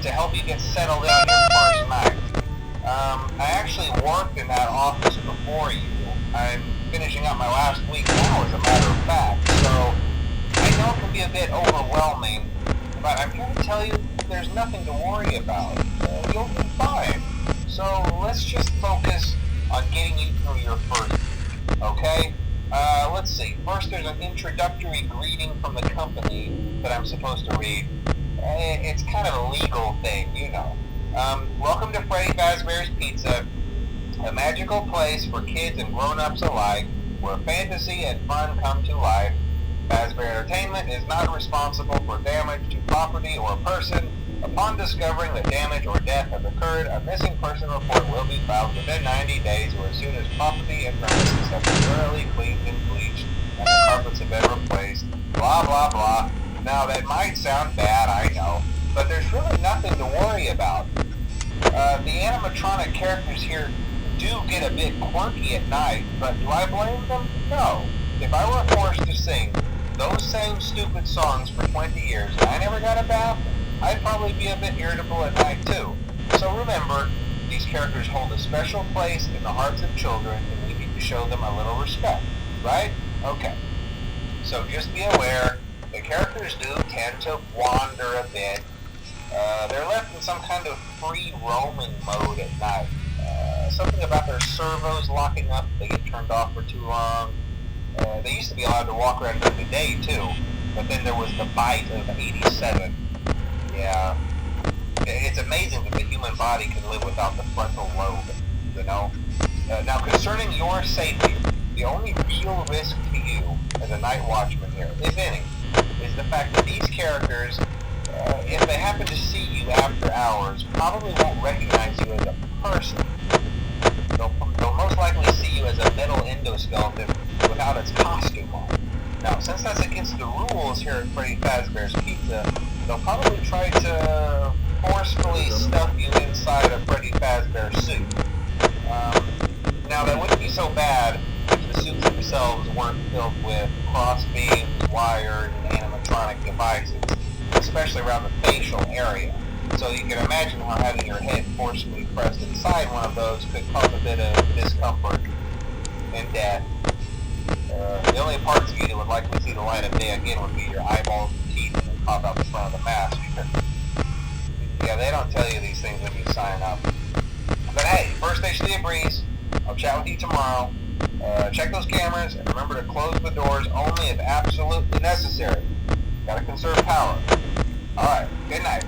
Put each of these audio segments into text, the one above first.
to help you get settled in on your first night. I actually worked in that office before you. I'm finishing up my last week now, as a matter of fact, so I know it can be a bit overwhelming, but I'm here to tell you there's nothing to worry about. You'll be fine. So let's just focus on getting you through your first week, okay? Let's see. First, there's an introductory greeting from the company that I'm supposed to read. It's kind of a legal thing, you know. Welcome to Freddy Fazbear's Pizza, a magical place for kids and grown-ups alike, where fantasy and fun come to life. Fazbear Entertainment is not responsible for damage to property or person. Upon discovering that damage or death has occurred, a missing person report will be filed within 90 days or as soon as property and premises have been thoroughly cleaned and bleached and the carpets have been replaced. Blah, blah, blah. Now, that might sound bad, I know, but there's really nothing to worry about. The animatronic characters here do get a bit quirky at night, but do I blame them? No. If I were forced to sing those same stupid songs for 20 years and I never got a bath, I'd probably be a bit irritable at night too. So remember, these characters hold a special place in the hearts of children and we need to show them a little respect, right? Okay. So just be aware, the characters do tend to wander a bit. They're left in some kind of free roaming mode at night. Something about their servos locking up if they get turned off for too long. They used to be allowed to walk around during the day too, but then there was the bite of 87. Yeah, it's amazing that the human body can live without the frontal lobe, you know? Now, concerning your safety, the only real risk to you as a night watchman here, if any, is the fact that these characters, if they happen to see you after hours, probably won't recognize you as a person. They'll most likely see you as a metal endoskeleton without its costume on. Now, since that's against the rules here at Freddy Fazbear's Pizza, they'll probably try to forcefully stuff you inside a Freddy Fazbear suit. Now, that wouldn't be so bad if the suits themselves weren't filled with cross beams, wires, and animatronic devices, especially around the facial area. So you can imagine how having your head forcefully pressed inside one of those could cause a bit of discomfort and death. The only parts of you that would likely see the light of day again would be your eyeballs and teeth that pop out the front of the mask. Yeah, they don't tell you these things when you sign up. But hey, first station of the breeze. I'll chat with you tomorrow. Check those cameras and remember to close the doors only if absolutely necessary. Gotta conserve power. Alright, good night.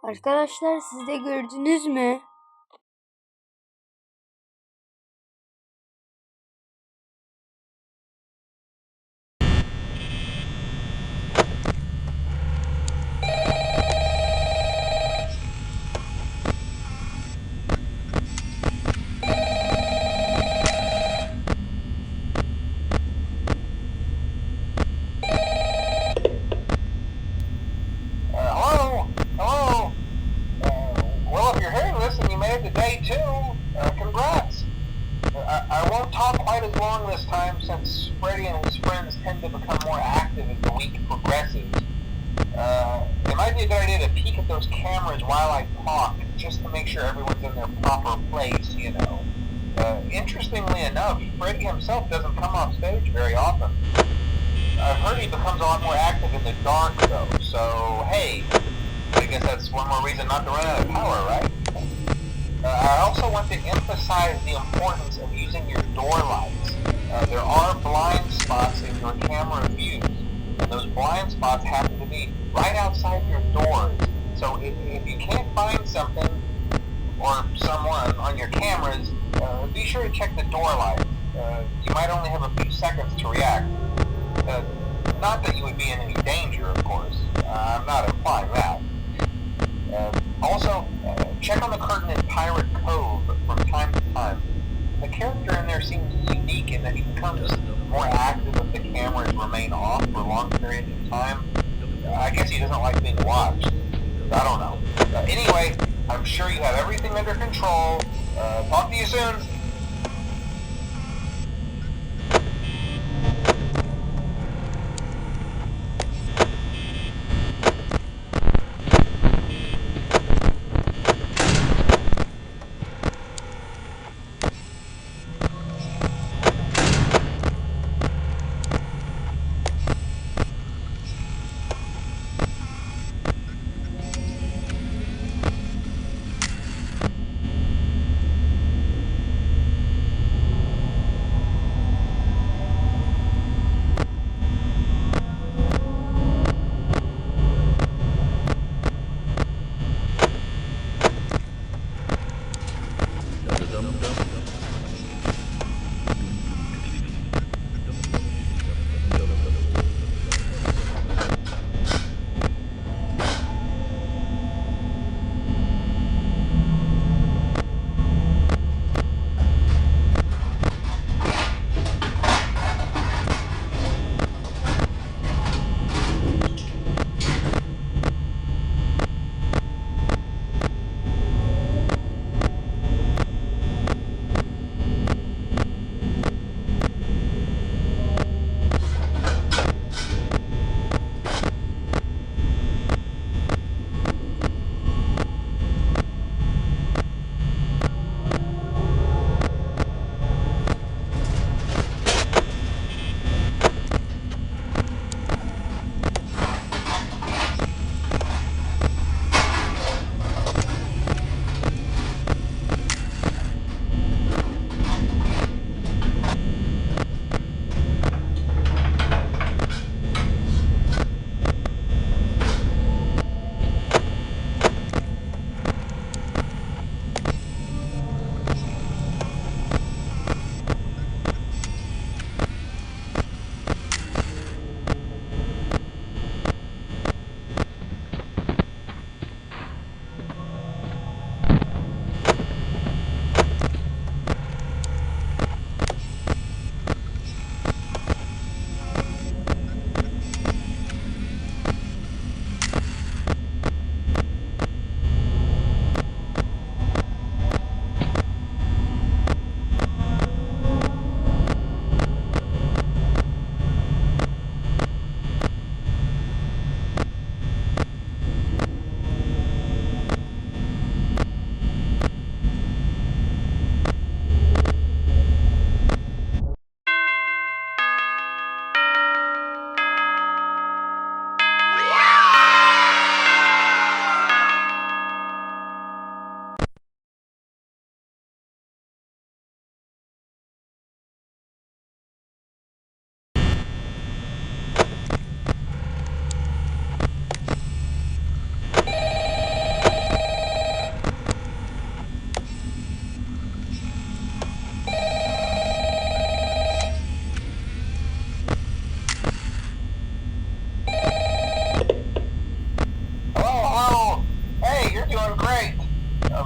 Arkadaşlar siz de gördünüz mü? Congrats! I won't talk quite as long this time since Freddy and his friends tend to become more active as the week progresses. It might be a good idea to peek at those cameras while I talk, just to make sure everyone's in their proper place, you know. Freddy himself doesn't come off stage very often. I've heard he becomes a lot more active in the dark, though, so hey, I guess that's one more reason not to run out of power, right? I also want to emphasize the importance of using your door lights. There are blind spots in your camera views, and those blind spots happen to be right outside your doors. So if you can't find something or someone on your cameras, be sure to check the door lights. You might only have a few seconds to react. Not that you would be in any danger, of course. I'm not implying that. Also, check on the curtain in Pirate Cove from time to time. The character in there seems unique in that he becomes more active if the cameras remain off for long periods of time. I guess he doesn't like being watched. I don't know. Anyway, I'm sure you have everything under control. Talk to you soon.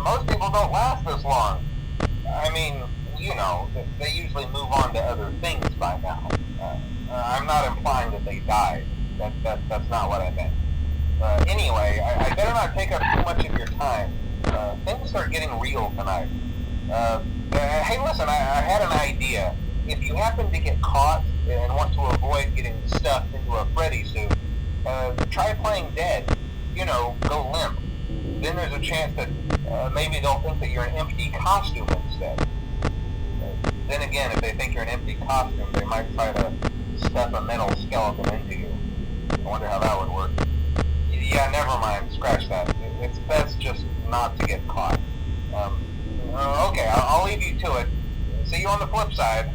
Most people don't last this long. I mean, you know, they usually move on to other things by now. I'm not implying that they died. That's not what I meant. Anyway, I better not take up too much of your time. Things are getting real tonight. Hey, listen, I had an idea. If you happen to get caught and want to avoid getting stuffed into a Freddy suit, try playing dead. You know, go limp. Then there's a chance that maybe they'll think that you're an empty costume instead. Then again, if they think you're an empty costume, they might try to stuff a metal skeleton into you. I wonder how that would work. Yeah, never mind. Scratch that. It's best just not to get caught. Okay, I'll leave you to it. See you on the flip side.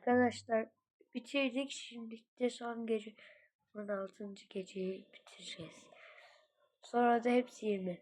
Arkadaşlar bitirdik. Şimdi de son gece 16. geceyi bitireceğiz. Sonra da hepsi 20.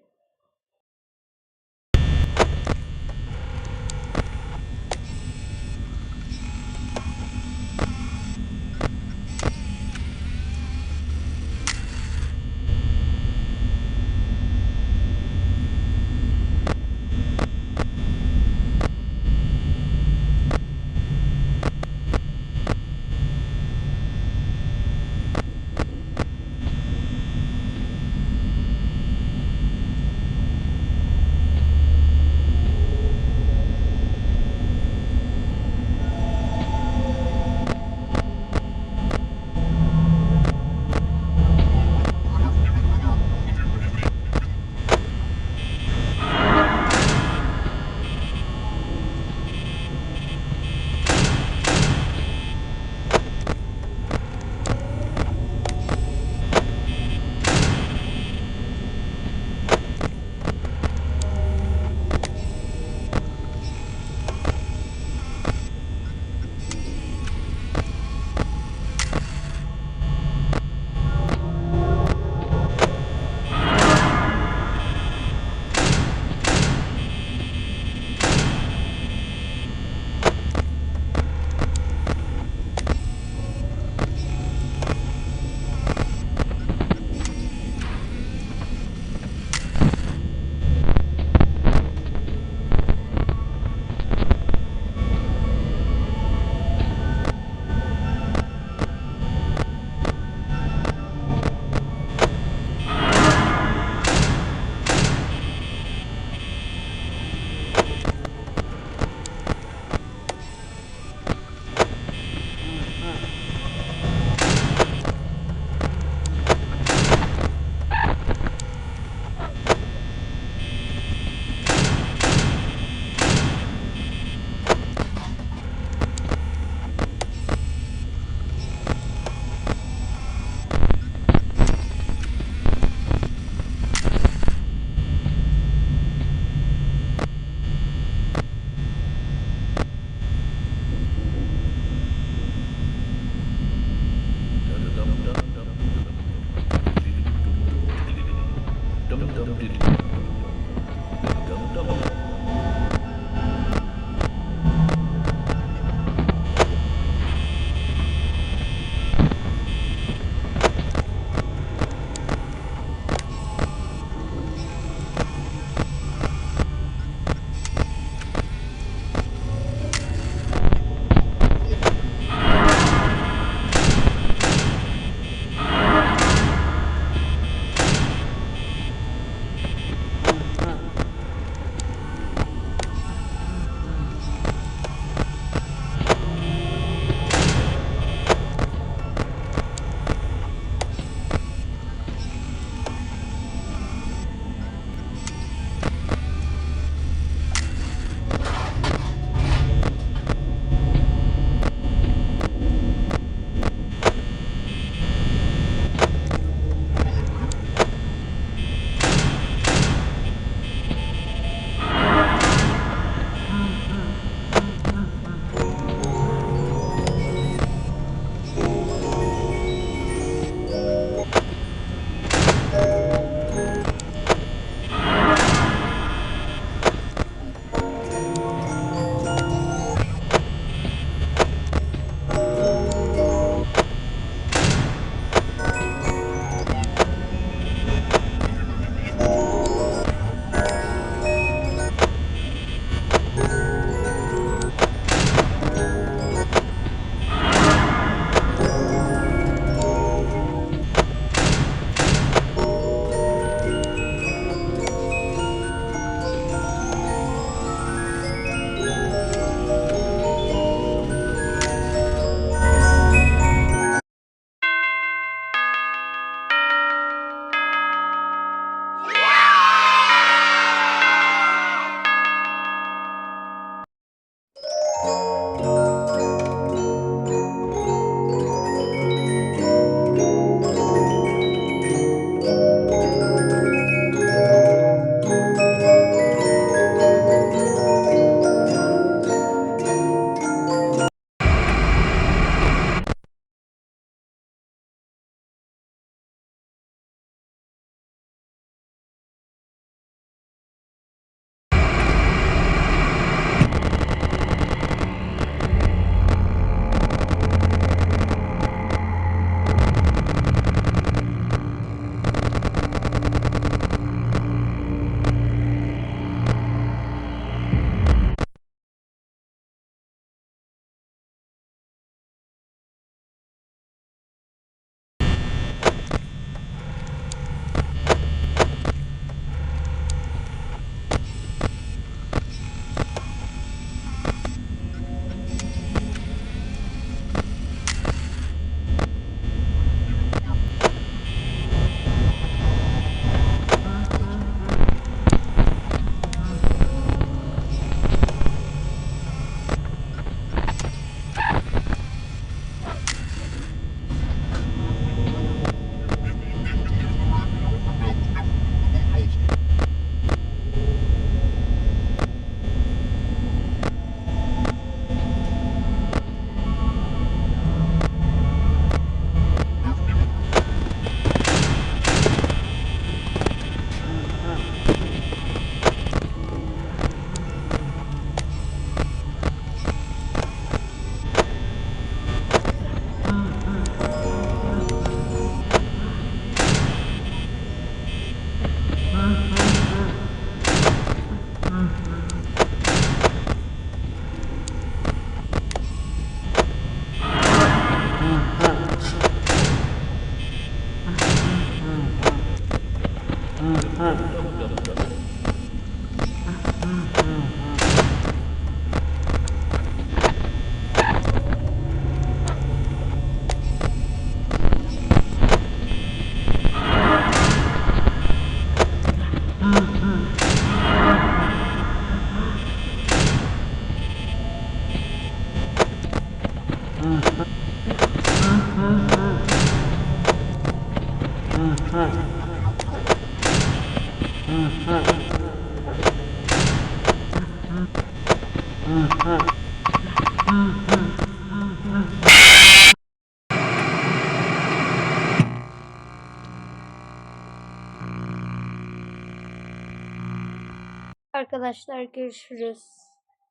Arkadaşlar görüşürüz.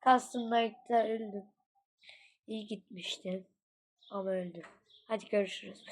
Custom Night'ta öldüm. İyi gitmişti ama öldüm. Hadi görüşürüz.